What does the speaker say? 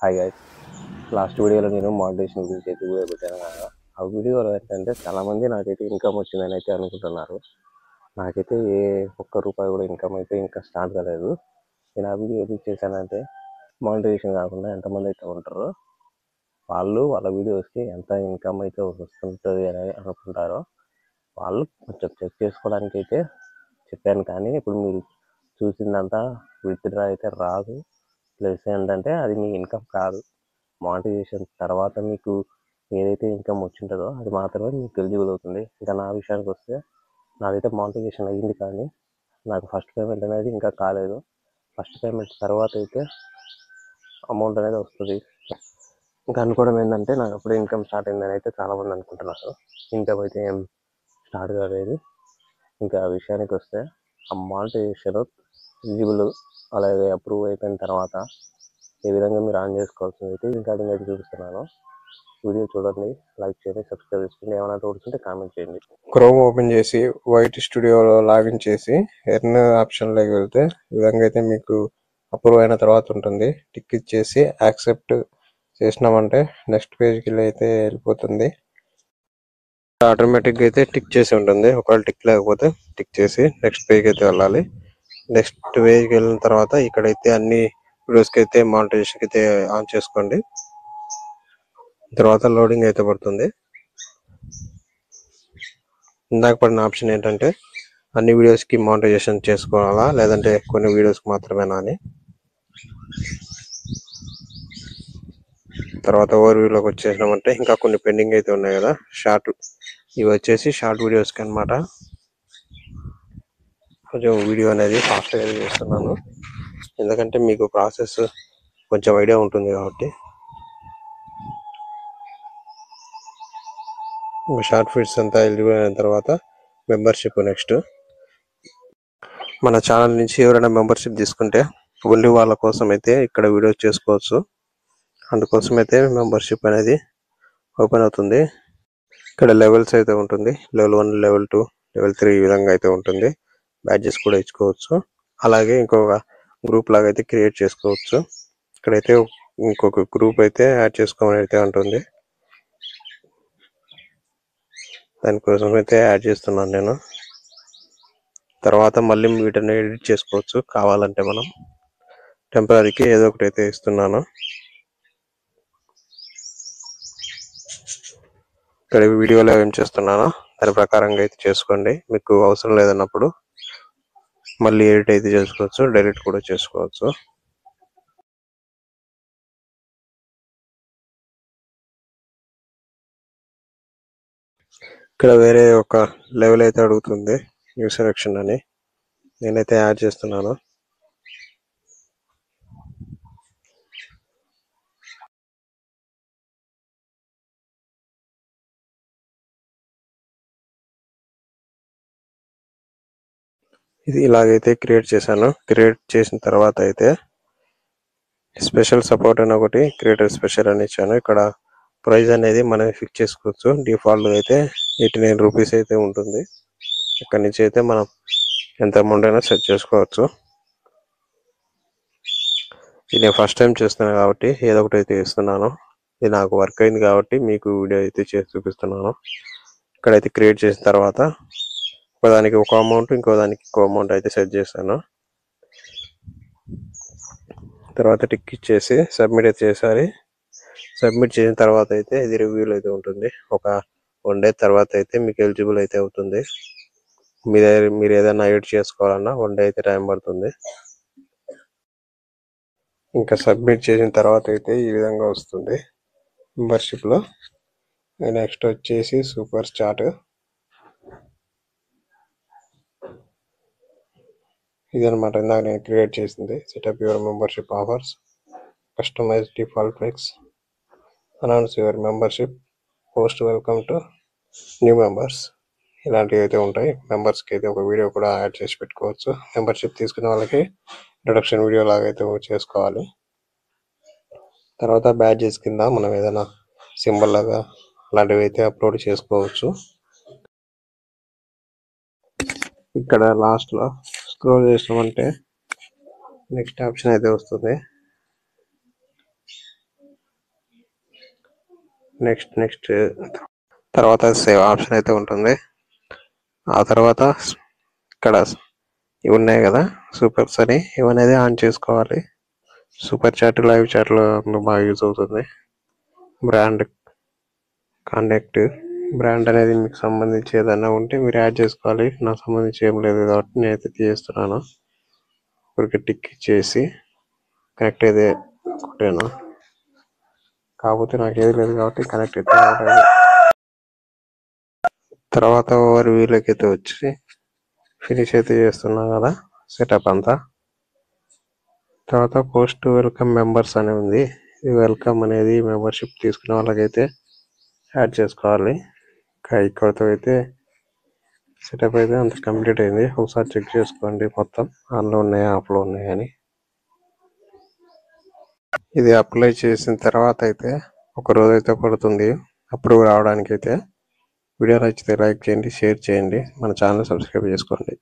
Hi guys, last వీడియోలో నేను monetisation గురించి అయితే వీడియో పెట్టాను కదా. ఆ వీడియోలో ఏంటంటే చాలామంది నాకైతే ఇన్కమ్ వచ్చిందని అయితే అనుకుంటున్నారు. నాకైతే ఏ ఒక్క రూపాయి కూడా ఇన్కమ్ అయితే ఇంకా స్టార్ట్ కాలేదు. నేను ఆ వీడియో ఎందుకు చేశానంటే మానిటైజేషన్ కాకుండా ఎంతమంది అయితే ఉంటారో వాళ్ళ వీడియోస్కి ఎంత ఇన్కమ్ అయితే వస్తుంటుంది అని అనుకుంటారో వాళ్ళు కొంచెం చెక్ చేసుకోవడానికి అయితే చెప్పాను. కానీ ఇప్పుడు మీరు చూసిందంతా విత్డ్రా అయితే రాదు. ప్లస్ ఏంటంటే అది మీ ఇన్కమ్ కాదు. మానిటైజేషన్ తర్వాత మీకు ఏదైతే ఇన్కమ్ వచ్చింటుందో అది మాత్రమే మీకు ఎలిజిబుల్ అవుతుంది. ఇంకా నా విషయానికి వస్తే నాదైతే మానిటైజేషన్ అయ్యింది, కానీ నాకు ఫస్ట్ పేమెంట్ అనేది ఇంకా కాలేదు. ఫస్ట్ పేమెంట్ తర్వాత అయితే అమౌంట్ అనేది వస్తుంది. ఇంకా అనుకోవడం ఏంటంటే నాకు అప్పుడు ఇన్కమ్ స్టార్ట్ అయిందని అయితే చాలామంది అనుకుంటున్నారు. ఇన్కమ్ అయితే ఏం స్టార్ట్ కాలేదు. ఇంకా ఆ విషయానికి వస్తే ఆ మానిటైజేషన్ ఎలిజిబుల్ అలాగే అప్రూవ్ అయిపోయిన తర్వాత ఏ విధంగా మీరు ఆన్ చేసుకోవాల్సింది అయితే రికార్డింగ్ అయితే చూపిస్తున్నాను. వీడియో చూడండి, లైక్ చేయండి, సబ్స్క్రైబ్ చేసుకోండి. ఏమైనా డౌట్స్ ఉంటే కామెంట్ చేయండి. క్రోమ్ ఓపెన్ చేసి వైట్ స్టూడియోలో లాగిన్ చేసి ఎర్న్ ఆప్షన్లోకి వెళ్తే ఈ విధంగా అయితే మీకు అప్రూవ్ అయిన తర్వాత ఉంటుంది. టిక్ ఇచ్చేసి యాక్సెప్ట్ చేసినామంటే నెక్స్ట్ పేజ్కి అయితే వెళ్ళిపోతుంది. ఆటోమేటిక్గా అయితే టిక్ చేసి ఉంటుంది. ఒకవేళ టిక్ లేకపోతే టిక్ చేసి నెక్స్ట్ పేజ్కి అయితే వెళ్ళాలి. నెక్స్ట్ పేజ్కి వెళ్ళిన తర్వాత ఇక్కడైతే అన్ని వీడియోస్కి అయితే మానిటైజేషన్కి అయితే ఆన్ చేసుకోండి. తర్వాత లోడింగ్ అయితే పడుతుంది. ఇందాక పడిన ఆప్షన్ ఏంటంటే అన్ని వీడియోస్కి మానిటైజేషన్ చేసుకోవాలా లేదంటే కొన్ని వీడియోస్కి మాత్రమేనా అని. తర్వాత ఓవర్ వ్యూలోకి వచ్చేసినామంటే ఇంకా కొన్ని పెండింగ్ అయితే ఉన్నాయి కదా షార్ట్, ఇవి వచ్చేసి షార్ట్ వీడియోస్కి అనమాట. కొంచెం వీడియో అనేది ఫాస్ట్గా చేస్తున్నాను ఎందుకంటే మీకు ప్రాసెస్ కొంచెం ఐడియా ఉంటుంది కాబట్టి. షార్ట్ ఫిట్స్ అంతా ఎలిజిబుల్ అయిన తర్వాత మెంబర్షిప్. నెక్స్ట్ మన ఛానల్ నుంచి ఎవరైనా మెంబర్షిప్ తీసుకుంటే ఓన్లీ వాళ్ళ కోసం అయితే ఇక్కడ వీడియో చేసుకోవచ్చు. అందుకోసం అయితే మెంబర్షిప్ అనేది ఓపెన్ అవుతుంది. ఇక్కడ లెవెల్స్ అయితే ఉంటుంది. లెవెల్ 1, లెవెల్ 2, లెవెల్ 3 ఈ విధంగా అయితే ఉంటుంది. బ్యాడ్జెస్ కూడా ఇచ్చుకోవచ్చు. అలాగే ఇంకొక గ్రూప్ లాగా అయితే క్రియేట్ చేసుకోవచ్చు. ఇక్కడైతే ఇంకొక గ్రూప్ అయితే యాడ్ చేసుకోమని అయితే ఉంటుంది. దానికోసం అయితే యాడ్ చేస్తున్నాను నేను. తర్వాత మళ్ళీ వీటిని ఎడిట్ చేసుకోవచ్చు కావాలంటే. మనం టెంపరీకి ఏదో ఒకటి అయితే ఇస్తున్నాను. ఇక్కడ వీడియోలో ఏం చేస్తున్నానో దాని ప్రకారంగా అయితే చేసుకోండి. మీకు అవసరం లేదన్నప్పుడు మళ్ళీ ఎడిట్ అయితే చేసుకోవచ్చు, డెలీట్ కూడా చేసుకోవచ్చు. ఇక్కడ వేరే ఒక లెవెల్ అయితే అడుగుతుంది, న్యూ సెలెక్షన్ అని. నేనైతే యాడ్ చేస్తున్నాను. ఇది ఇలాగైతే క్రియేట్ చేశాను. క్రియేట్ చేసిన తర్వాత అయితే స్పెషల్ సపోర్ట్ అని ఒకటి, క్రియేటర్ స్పెషల్ అని ఇచ్చాను. ఇక్కడ ప్రైస్ అనేది మనం ఫిక్స్ చేసుకోవచ్చు. డిఫాల్ట్ అయితే 89 రూపీస్ అయితే ఉంటుంది. ఇక్కడ నుంచి అయితే మనం ఎంత అమౌంట్ అయినా సెట్ చేసుకోవచ్చు. ఇది నేను ఫస్ట్ టైం చేస్తున్నాను కాబట్టి ఏదో ఒకటి అయితే ఇస్తున్నాను. ఇది నాకు వర్క్ అయింది కాబట్టి మీకు వీడియో అయితే చేసి చూపిస్తున్నాను. ఇక్కడైతే క్రియేట్ చేసిన తర్వాత ఒకదానికి ఒక అమౌంట్, ఇంకో దానికి ఇంకో అమౌంట్ అయితే సెట్ చేశాను. తర్వాత టిక్ ఇచ్చేసి సబ్మిట్ అయితే చేసారి. సబ్మిట్ చేసిన తర్వాత అయితే ఇది రివ్యూలో అయితే ఉంటుంది. ఒక 1 డే తర్వాత అయితే మీకు ఎలిజిబుల్ అయితే అవుతుంది. మీరు ఏదైనా ఎడిట్ చేసుకోవాలన్నా 1 డే అయితే టైం పడుతుంది. ఇంకా సబ్మిట్ చేసిన తర్వాత అయితే ఈ విధంగా వస్తుంది మెంబర్షిప్లో. నెక్స్ట్ వచ్చేసి సూపర్ చాట్. ఇదనమాట ఇందాక నేను క్రియేట్ చేసింది. Setup your membership offers, customise default perks, announce your membership, post welcome to new members. ఇలాంటివి అయితే ఉంటాయి. మెంబర్స్కి అయితే ఒక వీడియో కూడా యాడ్ చేసి పెట్టుకోవచ్చు. మెంబర్షిప్ తీసుకునే వాళ్ళకి ఇంట్రొడక్షన్ వీడియో లాగా అయితే చేసుకోవాలి. తర్వాత బ్యాడ్జెస్ కింద మనం ఏదైనా సింబల్ లాగా అలాంటివి అయితే అప్లోడ్ చేసుకోవచ్చు. ఇక్కడ లాస్ట్లో స్క్రోల్ చేసినామంటే నెక్స్ట్ ఆప్షన్ అయితే వస్తుంది. నెక్స్ట్ తర్వాత సేవ్ ఆప్షన్ అయితే ఉంటుంది. ఆ తర్వాత ఇక్కడ ఇవి ఉన్నాయి కదా సూపర్స్ అని, ఇవనేది ఆన్ చేసుకోవాలి. సూపర్ చాట్, లైవ్ చాట్లో బాగా యూజ్ అవుతుంది. బ్రాండ్ కాంటాక్ట్, బ్రాండ్ అనేది మీకు సంబంధించి ఏదైనా ఉంటే మీరు యాడ్ చేసుకోవాలి. నాకు సంబంధించి ఏం లేదు కాబట్టి నేనైతే తీస్తున్నాను. ఊరికి టిక్ ఇచ్చేసి కనెక్ట్ అయితే ఒకటేనా, కాకపోతే నాకు ఏది లేదు కాబట్టి కనెక్ట్ అయితే అవ్వలేదు. తర్వాత ఓవర్ వ్యూలోకి అయితే వచ్చి ఫినిష్ అయితే చేస్తున్నాం కదా సెటప్ అంతా. తర్వాత పోస్ట్ వెల్కమ్ మెంబర్స్ అని ఉంది. ఈ వెల్కమ్ అనేది మెంబర్షిప్ తీసుకునే వాళ్ళకైతే యాడ్ చేసుకోవాలి. ఇక్కడితో అయితే సెటప్ అయితే అంత కంప్లీట్ అయింది. ఒకసారి చెక్ చేసుకోండి మొత్తం ఆన్లో ఉన్నాయా ఆఫ్లో ఉన్నాయా అని. ఇది అప్లై చేసిన తర్వాత అయితే ఒక రోజు అయితే పడుతుంది అప్రూవ్ రావడానికి అయితే. వీడియో నచ్చితే లైక్ చేయండి, షేర్ చేయండి, మన ఛానల్ సబ్స్క్రైబ్ చేసుకోండి.